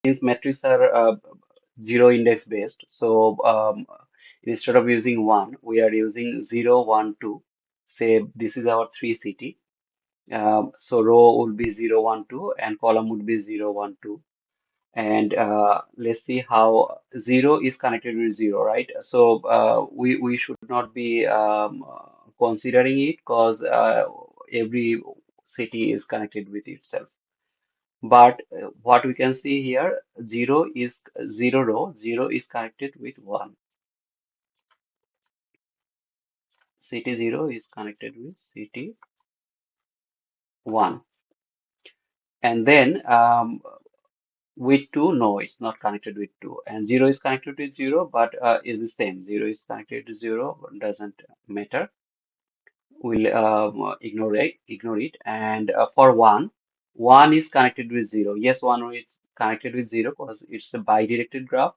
since metrics are zero index based, so instead of using one, we are using 0, 1, 2. Say this is our three city. So row would be 0, 1, 2, and column would be 0, 1, 2. And let's see how 0 is connected with 0, right? So we should not be considering it because every city is connected with itself. But what we can see here, 0 is 0 row, 0 is connected with 1. City 0 is connected with city 1. And then with 2, no, it's not connected with 2. And 0 is connected with 0, but is the same. 0 is connected to 0, doesn't matter. We'll ignore it. And for 1, 1 is connected with 0. Yes, 1 is connected with 0 because it's a bidirected graph.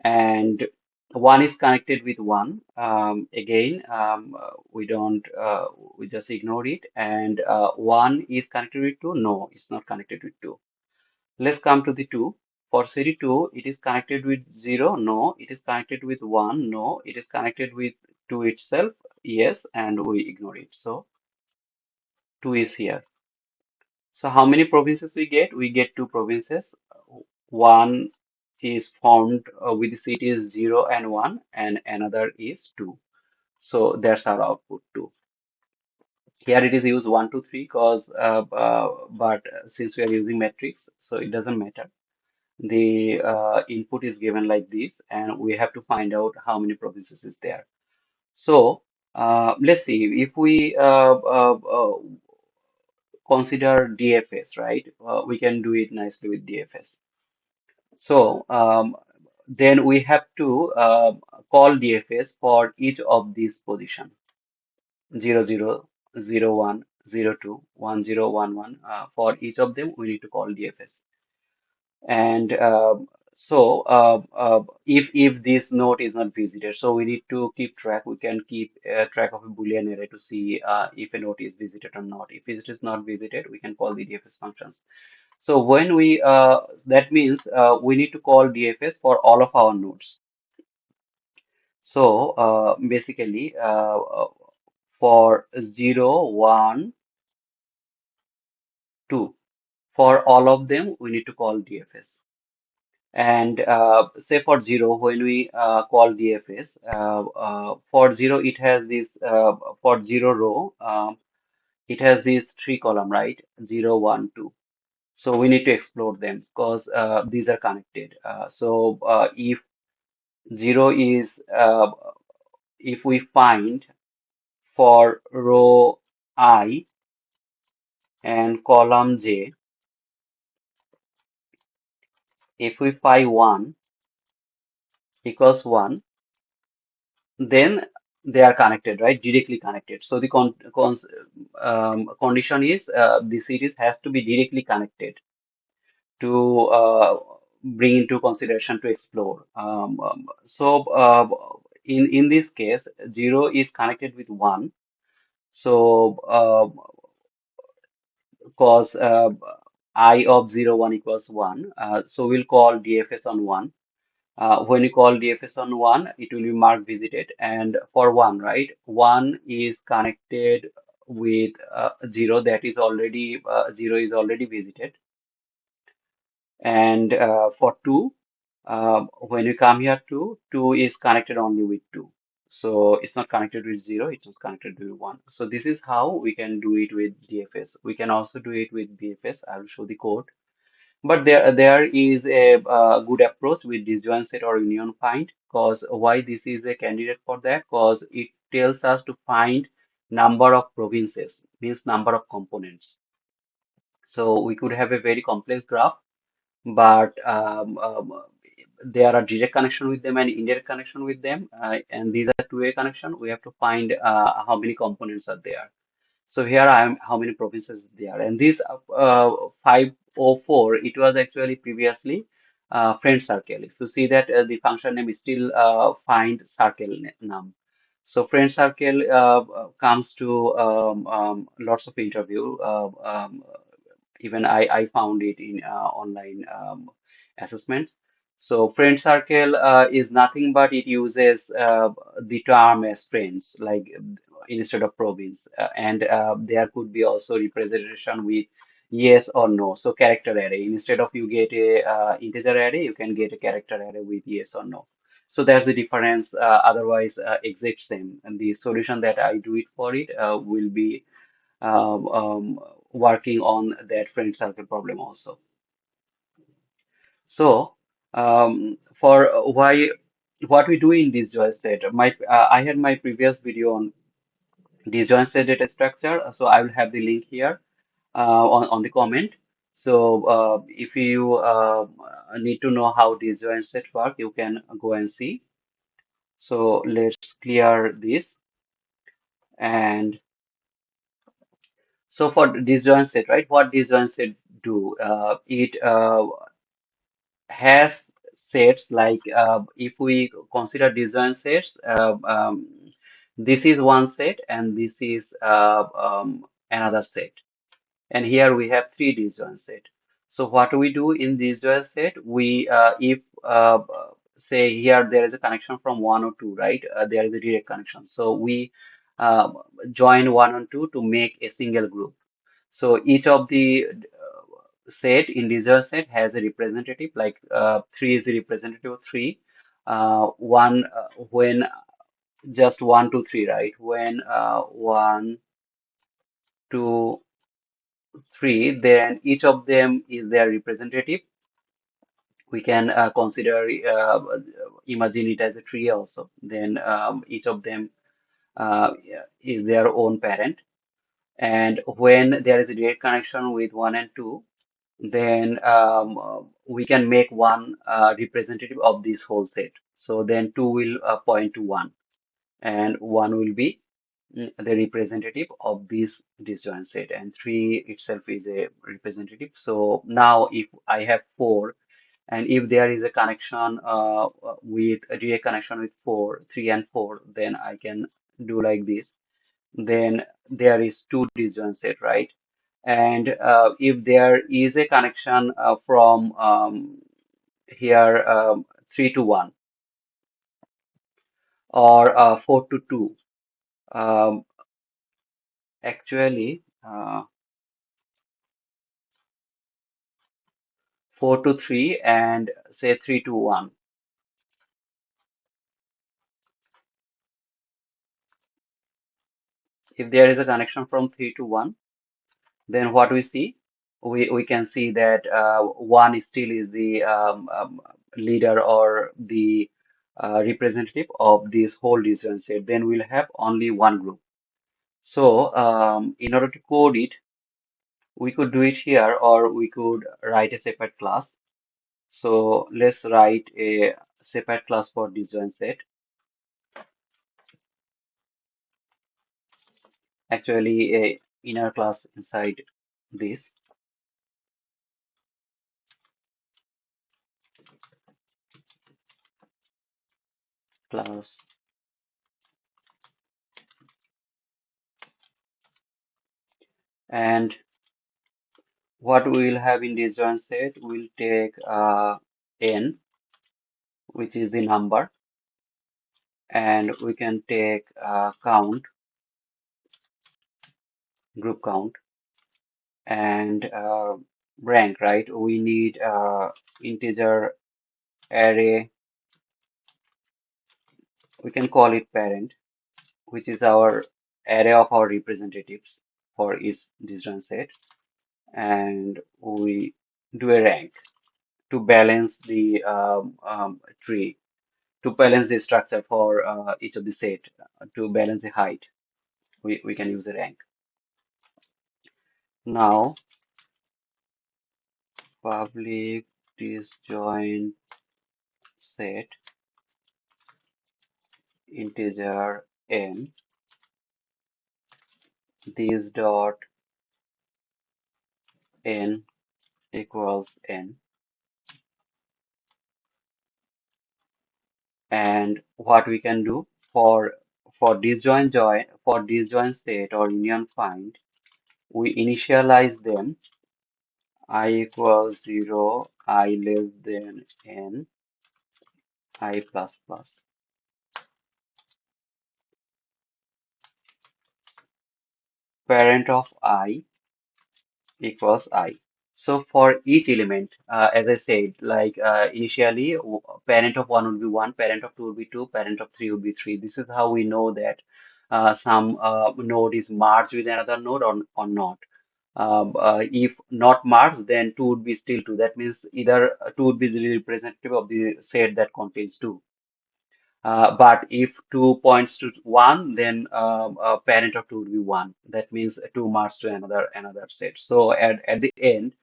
And 1 is connected with 1. Again, we don't, we just ignore it. And 1 is connected with 2. No, it's not connected with 2. Let's come to the 2. For city 2, it is connected with 0. No, it is connected with 1. No, it is connected with 2 itself. Yes, and we ignore it. So 2 is here. So how many provinces we get? We get two provinces. One is formed with the cities 0 and 1, and another is 2. So that's our output 2. Here it is used 1, 2, 3 because, but since we are using matrix, so it doesn't matter. The input is given like this, and we have to find out how many provinces is there. So let's see if we consider DFS, right? We can do it nicely with DFS. So then we have to call DFS for each of these position 0, 0, 0, 1, 0, 2, 1, 0, 1, 1. For each of them, we need to call DFS. And so if this node is not visited, so we need to keep track. We can keep track of a Boolean array to see if a node is visited or not. If it is not visited, we can call the DFS functions. So when we that means we need to call DFS for all of our nodes. So basically for 0, 1, 2, for all of them, we need to call DFS. And say for 0, when we call DFS, for 0, it has this, for 0 row, it has these three column, right? 0, 1, 2. So we need to explore them because these are connected. So if 0 is, if we find for row I and column J, if we find 1 equals 1, then they are connected, right? Directly connected. So the condition is the series has to be directly connected to bring into consideration to explore. So in this case, 0 is connected with 1. So cause I of 0, 1 equals 1. So we'll call DFS on 1. When you call DFS on 1, it will be marked visited. And for 1, right? 1 is connected with 0, that is already 0 is already visited. And for 2, when you come here to 2 is connected only with 2. So it's not connected with 0, it is connected with 1. So this is how we can do it with DFS. We can also do it with BFS. I'll show the code. But there is a good approach with disjoint set or union find. Because why this is a candidate for that? Because it tells us to find number of provinces, means number of components. So we could have a very complex graph, but there are direct connection with them and indirect connection with them, and these are two-way connection. We have to find how many components are there. So here I am, how many provinces there, and this 504, it was actually previously friend circle. If you see that the function name is still find circle num. So friend circle comes to lots of interview. Even I found it in online. assessment. So friend circle is nothing but it uses the term as friends, like instead of province, and there could be also representation with yes or no. So character array, instead of you get a integer array, you can get a character array with yes or no. So that's the difference. Otherwise, exact same. And the solution that I do it for it will be working on that friend circle problem also. So, for why what we do in disjoint set, I had my previous video on disjoint set data structure, so I will have the link here on the comment. So, if you need to know how disjoint set work, you can go and see. So let's clear this. And so for disjoint set, right? What disjoint set do? It has sets like if we consider disjoint sets, this is one set and this is another set. And here we have three disjoint set. So what do we do in disjoint set? We if say here there is a connection from one or two, right? There is a direct connection. So we uh, join one and two to make a single group. So each of the set in disjoint set has a representative, like three is a representative of three. One when just one, two, three, right? When one, two, three, then each of them is their representative. We can consider imagine it as a tree also. Then each of them is their own parent. And when there is a direct connection with one and two, then we can make one representative of this whole set. So then two will point to one, and one will be the representative of this disjoint set, and three itself is a representative. So now if I have four, and if there is a connection with a direct connection with four, three and four, then I can do like this. Then there is two disjoint set, right? And if there is a connection from here 3 to 1 or 4 to 2, um, actually 4 to 3 and say 3 to 1. If there is a connection from 3 to 1, then what we see? We can see that 1 still is the leader or the representative of this whole disjoint set. Then we'll have only one group. So in order to code it, we could do it here or we could write a separate class. So let's write a separate class for disjoint set. Actually, a inner class inside this class. And what we will have in disjoint set, we'll take n, which is the number, and we can take count, group count, and rank, right? We need integer array, we can call it parent, which is our array of our representatives for each disjoint set, and we do a rank to balance the tree, to balance the structure for each of the set, to balance the height. We can use a rank. Now, public disjoint set integer n, this dot n equals n. And what we can do for disjoint state or union find, we initialize them I equals 0 I less than n I plus plus. Parent of I equals I. So for each element, as I said, like initially, parent of one would be one, parent of two would be two, parent of three would be three. This is how we know that some node is merged with another node or not. If not merged, then two would be still two. That means either two would be the representative of the set that contains two. But if 2 points to 1, then parent of 2 would be 1. That means 2 marks to another set. So at the end,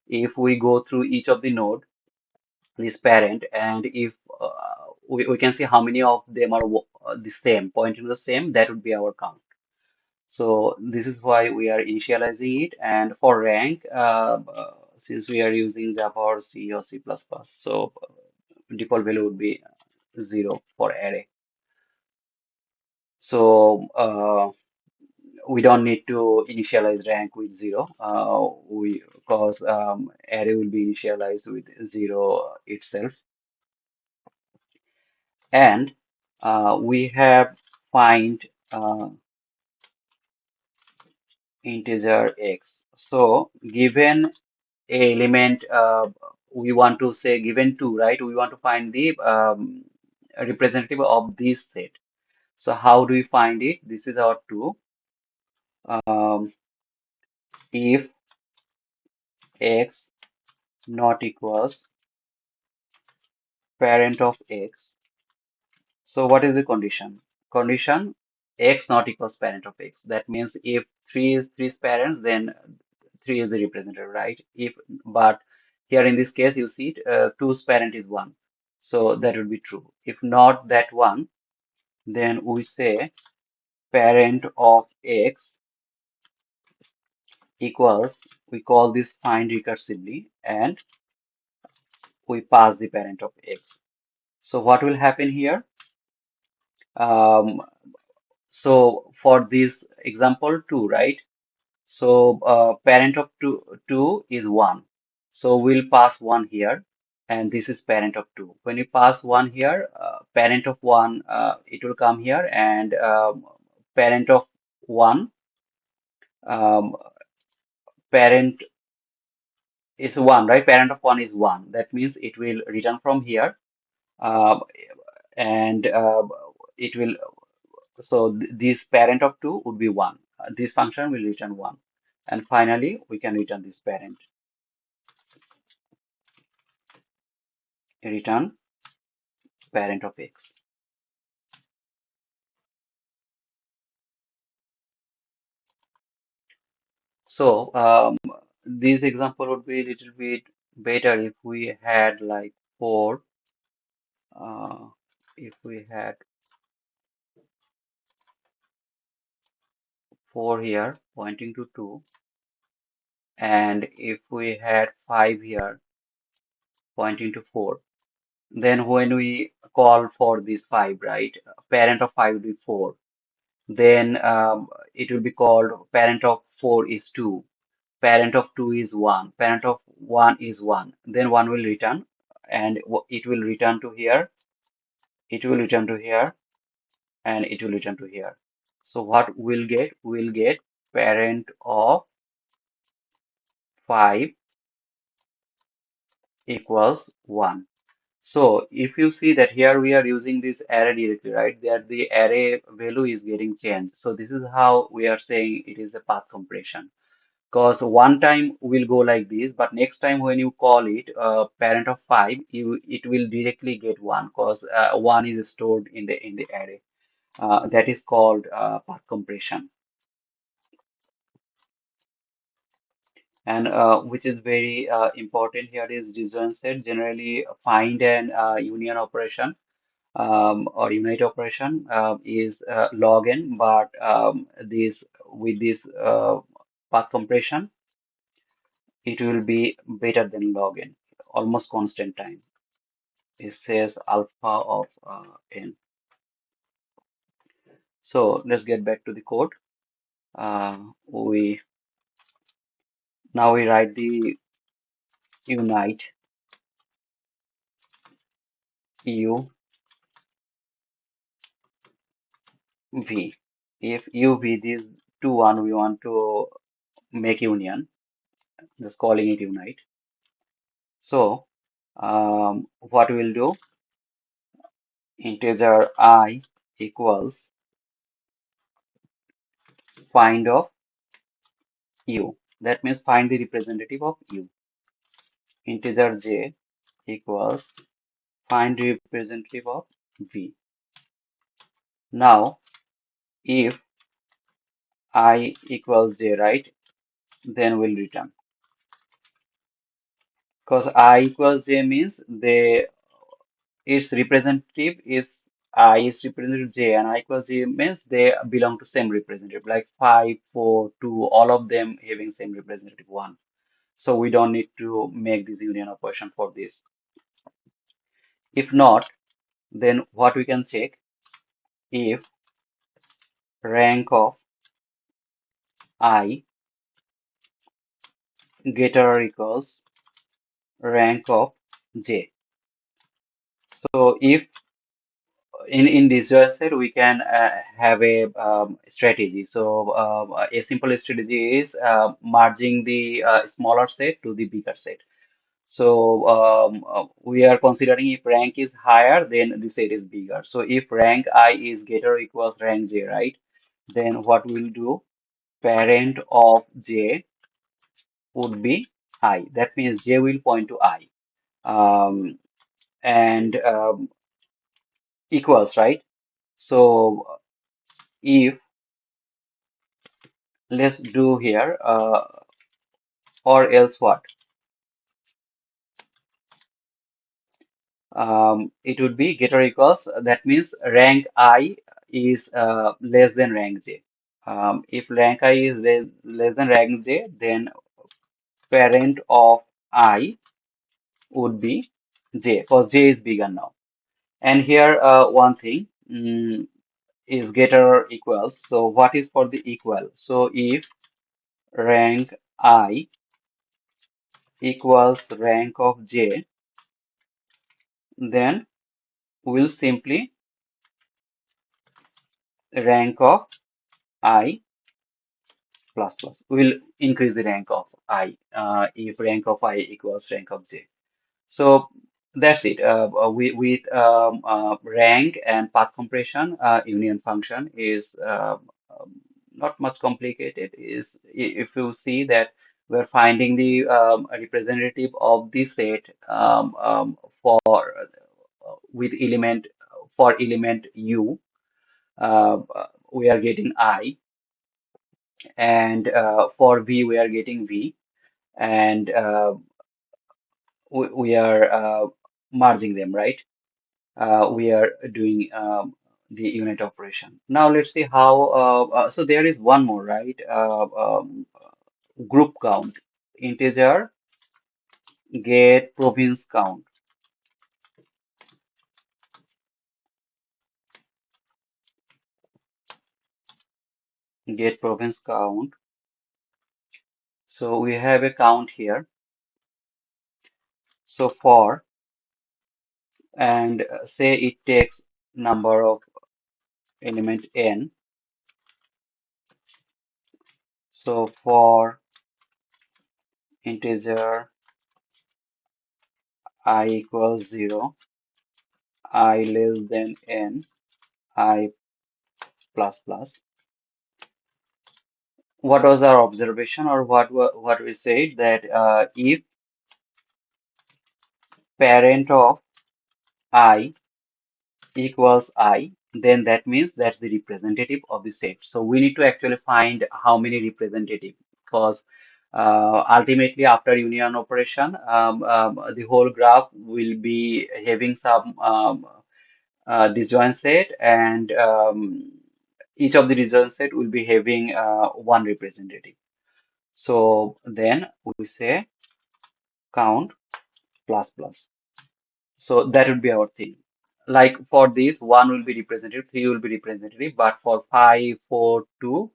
if we go through each of the node, this parent, and if we can see how many of them are the same, pointing to the same, that would be our count. So this is why we are initializing it. And for rank, since we are using Java or C or C++, so default value would be 0 for array. So we don't need to initialize rank with 0. We because array will be initialized with 0 itself, and we have find integer x. So given a element, we want to say given 2, right? We want to find the representative of this set. So how do we find it? This is our 2. Um, if x not equals parent of x. So what is the condition? Condition x not equals parent of x. That means if 3 is 3's parent, then 3 is the representative, right? If but here in this case, you see it, 2's parent is 1. So that would be true. If not that one, then we say parent of x equals, we call this find recursively, and we pass the parent of x. So what will happen here? Um, So for this example 2, right? So parent of 2 is 1. So we'll pass 1 here, and this is parent of 2. When you pass 1 here, parent of 1, it will come here, and parent of 1, um, parent is 1, right? Parent of 1 is 1. That means it will return from here, uh, and it will. So this parent of 2 would be 1. This function will return 1. And finally, we can return this parent. Return parent of x. So this example would be a little bit better if we had like 4. If we had 4 here pointing to 2, and if we had 5 here pointing to 4, then when we call for this 5, right, parent of 5 would be 4. Then it will be called parent of 4 is 2, parent of 2 is 1, parent of 1 is 1. Then 1 will return, and it will return to here, it will return to here, and it will return to here. So what we'll get? We'll get parent of 5 equals 1. So if you see that here we are using this array directly, right? That the array value is getting changed. So this is how we are saying it is a path compression. Because one time will go like this, but next time when you call it parent of 5, it will directly get 1, because 1 is stored in the array. That is called path compression, and which is very important here is disjoint set. Generally, find an union operation or unite operation is log n, but this with this path compression, it will be better than log n, almost constant time. It says alpha of n. So let's get back to the code. We Now we write the unite. U V. If U V these two one we want to make union, just calling it unite. So what we'll do, integer I equals find of U. That means find the representative of U. Integer J equals find representative of V. Now, if I equals J, right, then we'll return. Because I equals J means its representative is I is representative J and I equals J means they belong to same representative like 5, 4, 2, all of them having same representative 1. So we don't need to make this union operation for this. If not, then what we can check, if rank of I greater or equals rank of J. So if in this set we can have a strategy. So a simple strategy is merging the smaller set to the bigger set. So we are considering if rank is higher, then the set is bigger. So if rank I is greater or equals rank J, right? Then what we'll do, parent of J would be I. That means J will point to I. Um, and equals, right? So if let's do here or else what? It would be getter equals, that means rank I is less than rank J. If rank I is less than rank J, then parent of I would be J, because J is bigger now. And here one thing is getter equals. So what is for the equal? So if rank I equals rank of J, then we'll simply rank of I plus plus. We'll increase the rank of I if rank of I equals rank of J. So that's it. With rank and path compression, union function is not much complicated. Is if you see that we're finding the representative of the set for with element for element U, we are getting I, and for V we are getting V, and we are merging them, right? We are doing the unit operation. Now let's see how. So there is one more, right? Group count, integer get province count, get province count. So we have a count here. So for, and say it takes number of element n. So for integer I equals 0, I less than n, I plus plus. What was our observation, or what we said, that if parent of I equals I, then that means that's the representative of the set. So we need to actually find how many representative, because ultimately after union operation, the whole graph will be having some disjoint set, and each of the disjoint set will be having one representative. So then we say count plus plus. So that would be our thing. Like for this, one will be representative, three will be representative, but for 5, 4, 2,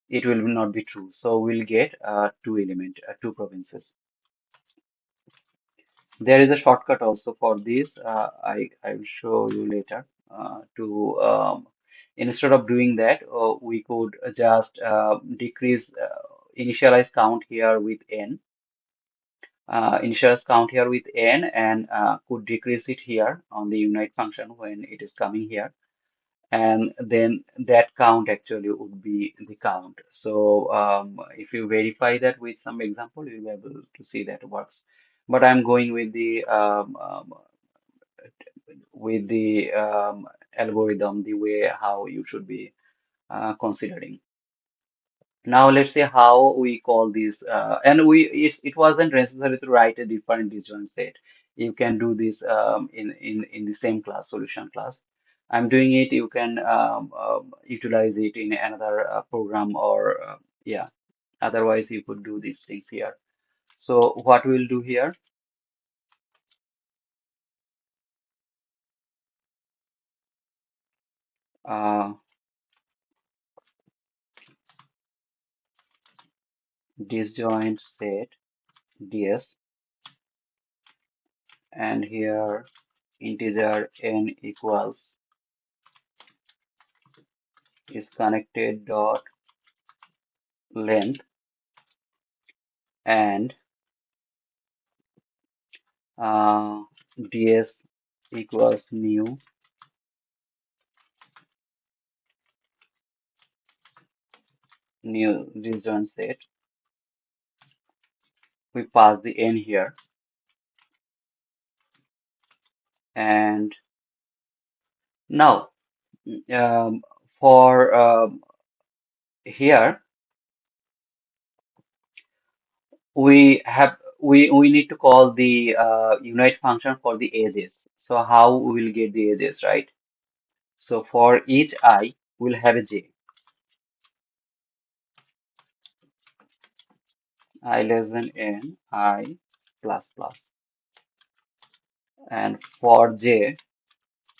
it will not be true. So we'll get two element, two provinces. There is a shortcut also for this. I will show you later. To Instead of doing that, we could just decrease initialize count here with n. Initialize count here with n, and could decrease it here on the unite function when it is coming here, and then that count actually would be the count. So if you verify that with some example, you'll be able to see that works. But I'm going with the algorithm, the way how you should be considering. Now let's say how we call this, and it wasn't necessary to write a different disjoint set. You can do this in the same class, solution class. I'm doing it. You can utilize it in another program, or yeah. Otherwise, you could do these things here. So what we'll do here, uh, disjoint set ds, and here integer n equals is connected dot length, and uh, ds equals new disjoint set. We pass the n here, and now um, for here we need to call the unite function for the edges. So how we will get the edges, right? So for each I, we'll have a j, I less than n, I plus plus, and for j,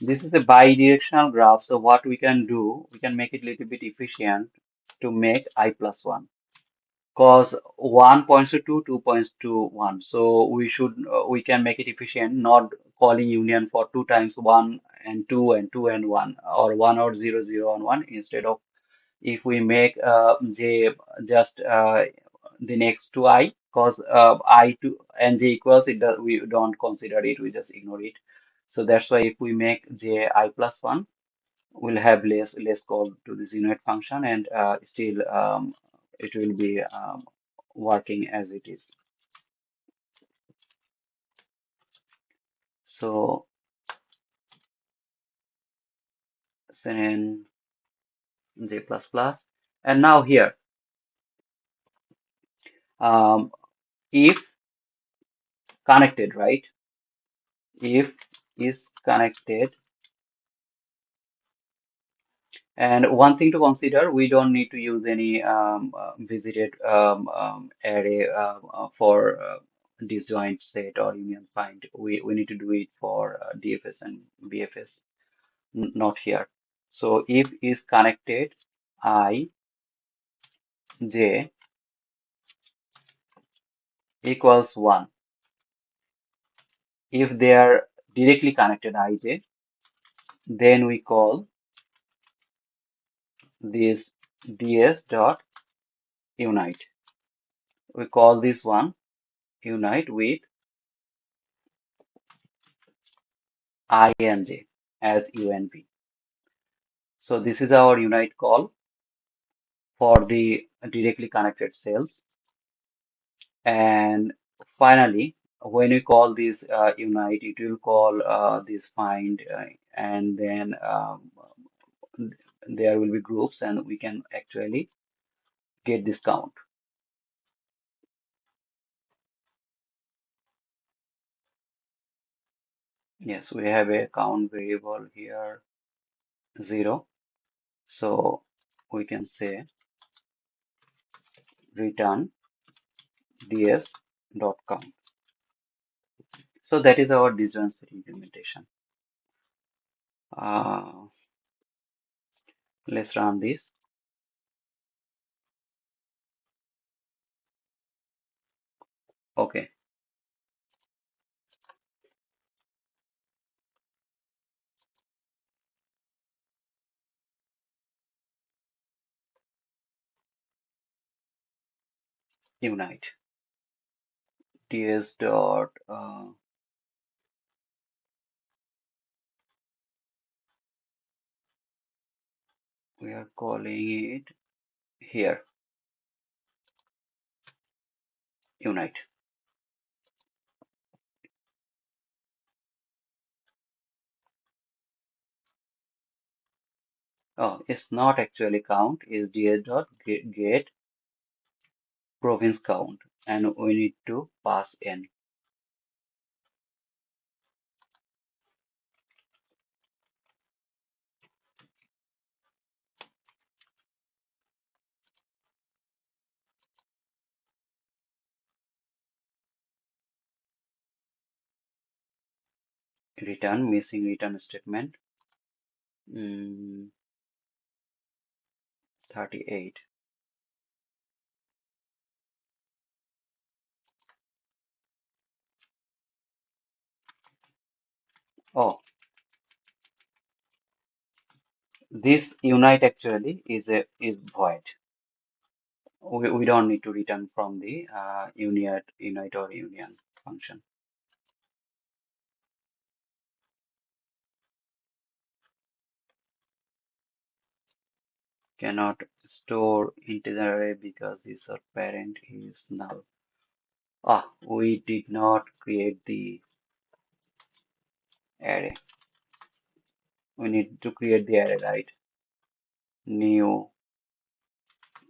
this is a bidirectional graph. So what we can do, we can make it a little bit efficient to make I plus 1. Because 1 points to 2, 2 points to 1. So we can make it efficient, not calling union for 2 times 1 and 2 and 2 and 1, or 1 or 0, 0 and 1. Instead of, if we make j just the next to I, because I to and j equals it, we don't consider it, we just ignore it. So that's why if we make j I plus 1, we'll have less call to this unit function, and still it will be working as it is. So send j plus plus, and now here um, if connected, right? If is connected, and one thing to consider, we don't need to use any visited array for disjoint set or union find. We need to do it for DFS and BFS, not here. So if is connected, I j equals 1. If they are directly connected ij, then we call this ds dot unite. We call this one unite with I and j as unv. So this is our unite call for the directly connected cells. And finally, when we call this unite, it will call this find, and then there will be groups, and we can actually get this count. Yes, we have a count variable here, 0. So we can say return ds dot count. So that is our disjoint set implementation. Uh, let's run this. Okay. unite ds dot we are calling it here unite. Oh, it's not actually count, is ds dot get province count, and we need to pass in return missing return statement. 38. Oh, this unite actually is void. We don't need to return from the unite or union function. Cannot store integer array because this our parent is null. Ah, we did not create the array. We need to create the array, right? New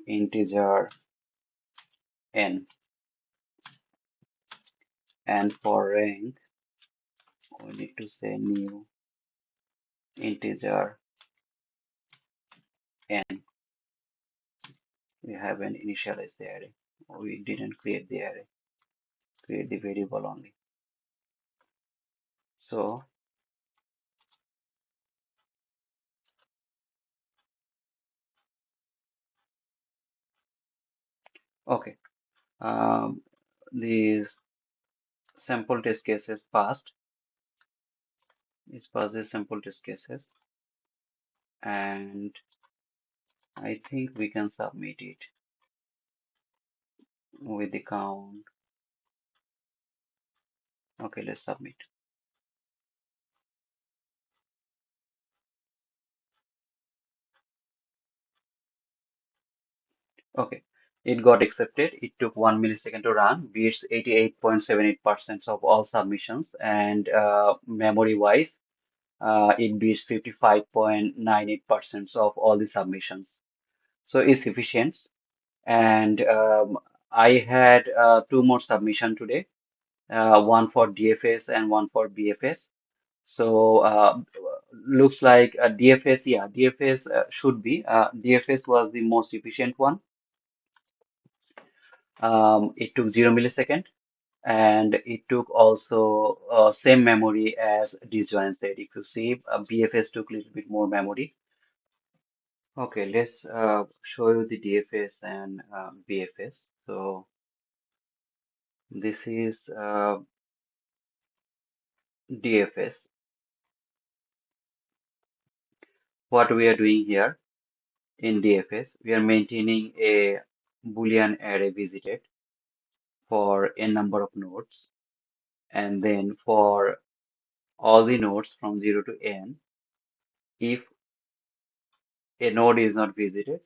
integer n, and for rank we need to say new integer n. We haven't initialized the array. We didn't create the array, create the variable only. So, okay. These sample test cases passed. This passes sample test cases, and I think we can submit it with the count. Okay, let's submit. Okay, it got accepted. It took 1 millisecond to run, beats 88.78% of all submissions, and memory-wise, it beats 55.98% of all the submissions. So it's efficient. And I had two more submission today, one for DFS and one for BFS. So looks like DFS, yeah, DFS should be. DFS was the most efficient one. It took 0 millisecond, and it took also same memory as Disjoint Set. If you see, BFS took a little bit more memory. Okay, let's show you the DFS and BFS. So this is DFS. What we are doing here in DFS, we are maintaining a Boolean array visited for n number of nodes, and then for all the nodes from 0 to n, if a node is not visited,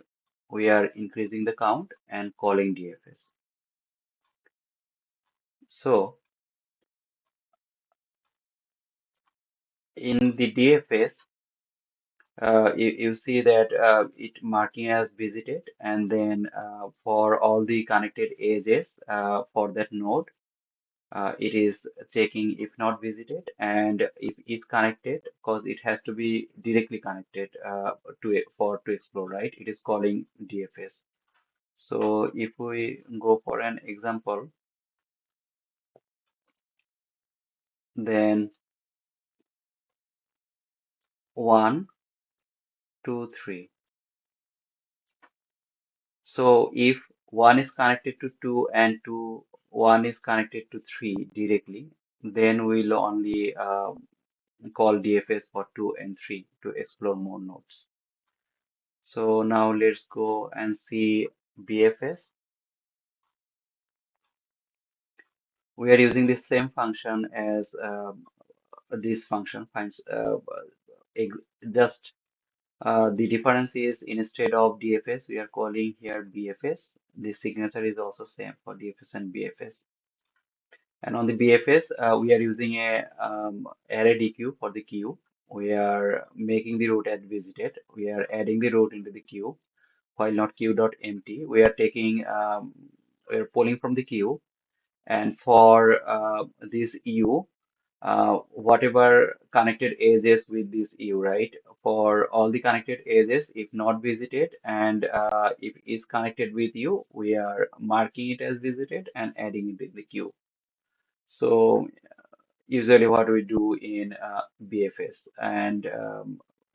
we are increasing the count and calling DFS. So in the DFS, you see that it marking as visited, and then for all the connected edges for that node, it is checking if not visited, and if is connected, because it has to be directly connected to explore, right? It is calling DFS. So if we go for an example, then 1, 2, 3. So if 1 is connected to 2 and 1 is connected to 3 directly, then we'll only call DFS for 2 and 3 to explore more nodes. So now let's go and see BFS. We are using the same function as this function finds just the difference is instead of DFS, we are calling here BFS. The signature is also same for DFS and BFS. And on the BFS, we are using a array DQ for the queue. We are making the route as visited. We are adding the route into the queue while not queue.empty. We are taking we are pulling from the queue, and for this EU, whatever connected edges with this EU, right? For all the connected edges, if not visited and if is connected with you, we are marking it as visited and adding it in the queue. So usually what we do in BFS, and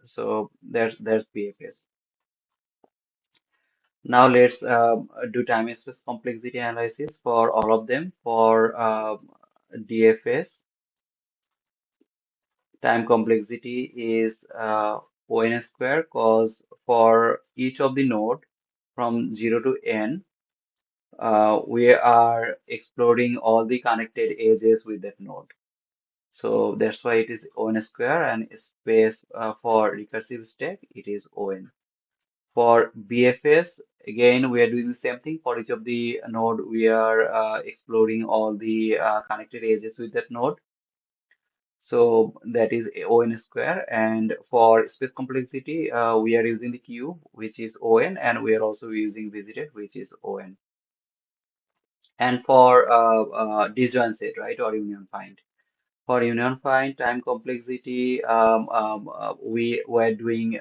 so there's BFS. Now let's do time space complexity analysis for all of them. For DFS, time complexity is O(n) square, cause for each of the node from 0 to n, we are exploring all the connected edges with that node. So that's why it is O(n) square, and space for recursive stack, it is O(n). For BFS, again, we are doing the same thing. For each of the node, we are exploring all the connected edges with that node. So that is O(n) square. And for space complexity, we are using the queue, which is O(n), and we are also using visited, which is O(n). And for disjoint set, right, or union find. For union find time complexity, we were doing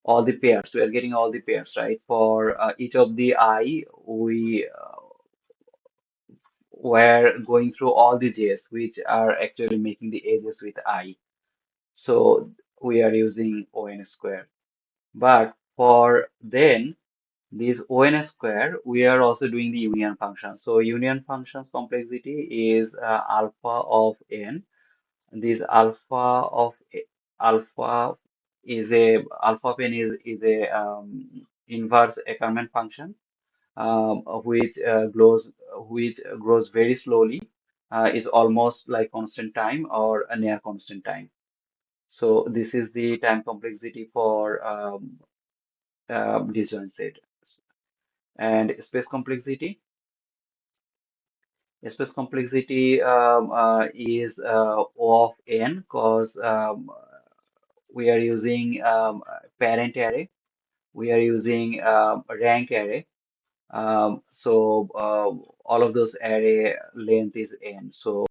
all the pairs. We are getting all the pairs, right? For each of the I, we were going through all the J's, which are actually making the edges with I. So we are using O(n) square. But for then, this O(n) square, we are also doing the union function. So union function's complexity is alpha of n. This alpha is a alpha of n is a inverse Ackermann function, which grows very slowly, is almost like constant time or a near constant time. So this is the time complexity for disjoint set. And space complexity is O of n, because we are using parent array, we are using rank array. So all of those array length is n. So